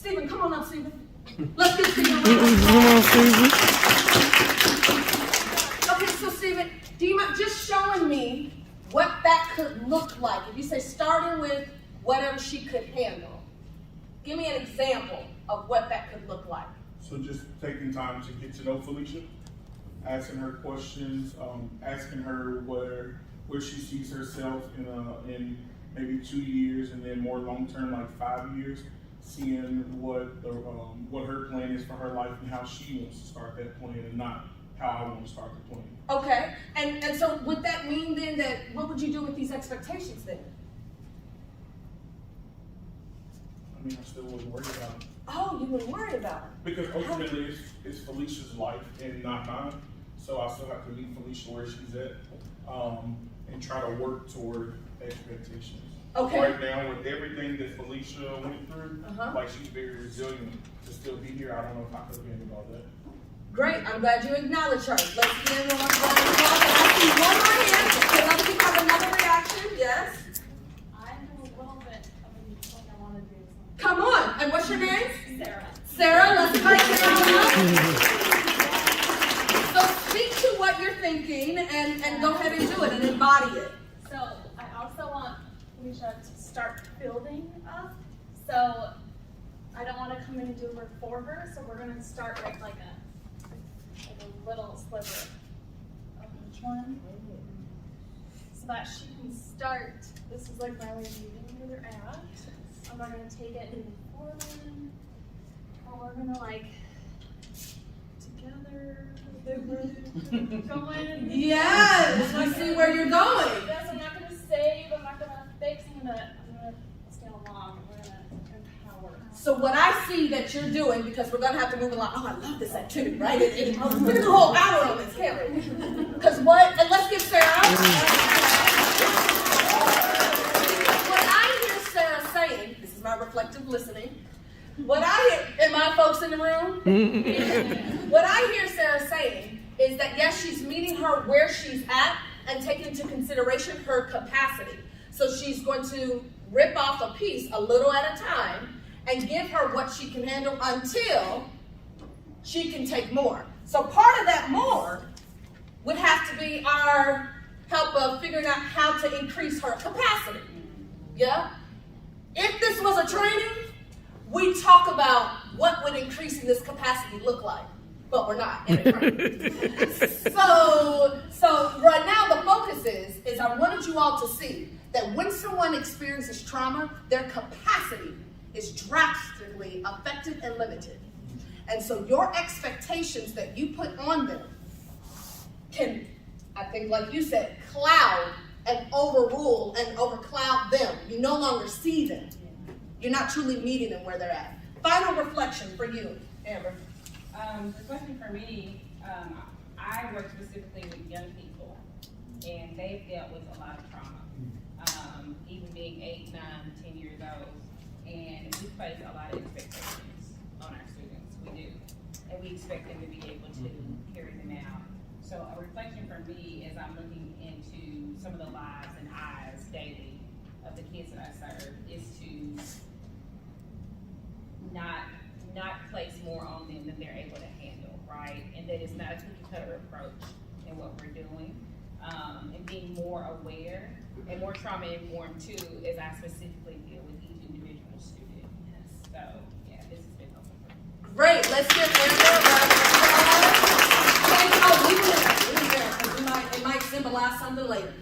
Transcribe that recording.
Stephen, come on up, Stephen. Let's get Stephen. Come on, Stephen. Okay, so Stephen, do you mind just showing me what that could look like? If you say starting with whatever she could handle, give me an example of what that could look like. So just taking time to get to know Felicia, asking her questions, asking her where she sees herself in maybe 2 years, and then more long term, like 5 years, seeing what her plan is for her life and how she wants to start that plan, and not how I want to start the plan. Okay, and so would that mean then that what would you do with these expectations then? I mean, I still wouldn't worry about it. Oh, you wouldn't worry about it. Because ultimately it's Felicia's life and not mine. So I still have to meet Felicia where she's at, and try to work toward expectations. Okay. Right now, with everything that Felicia went through, Uh-huh. like, she's very resilient to still be here. I don't know if I could have handled all that. Great, I'm glad you acknowledge her. Let's give her one round of applause. I see one more hand. Can other people have another reaction? Yes? I have a little bit of a like I want to do something. Come on, and what's your name? Sarah. Sarah, let's invite Sarah up. So speak to what you're thinking and go ahead and do it and embody it. So I also want Felicia to start building up. So I don't want to come in and do work for her. So we're going to start with like a little sliver of each one, so that she can start. This is like my way of meeting where they're at. I'm not going to take it and before them. Or we're going to like together. Go in. Yes, we see where you're going. Yes, I'm not going to save. I'm not going to fix. I'm going to stay along. We're going to empower. So what I see that you're doing, because we're gonna have to move along. Oh, I love this activity, right? We're gonna do a whole hour on this, can't we? Because what? And let's give Sarah. What I hear Sarah saying, this is my reflective listening. What I hear, and my folks in the room, what I hear Sarah saying is that yes, she's meeting her where she's at and taking into consideration her capacity. So she's going to rip off a piece a little at a time and give her what she can handle until she can take more. So part of that more would have to be our help of figuring out how to increase her capacity. Yeah? If this was a training, we talk about what would increasing this capacity look like, but we're not in a training. So right now the focus is I wanted you all to see that when someone experiences trauma, their capacity is drastically affected and limited. And so your expectations that you put on them can, I think like you said, cloud and overrule and overcloud them. You no longer see them. You're not truly meeting them where they're at. Final reflection for you, Amber. The question for me, I work specifically with young people, and they've dealt with a lot of trauma, even being 8, 9, 10 years old. And we place a lot of expectations on our students. We do. And we expect them to be able to carry them out. So a reflection for me as I'm looking into some of the lives and eyes daily of the kids that I serve is to not place more on them than they're able to handle, right? And that it's not a cookie cutter approach in what we're doing. And being more aware and more trauma informed too, as I specifically deal with each individual student. So yeah, this has been helpful for me. Great, let's give Amber a round of applause. Oh, leave it there. It might symbolize something later.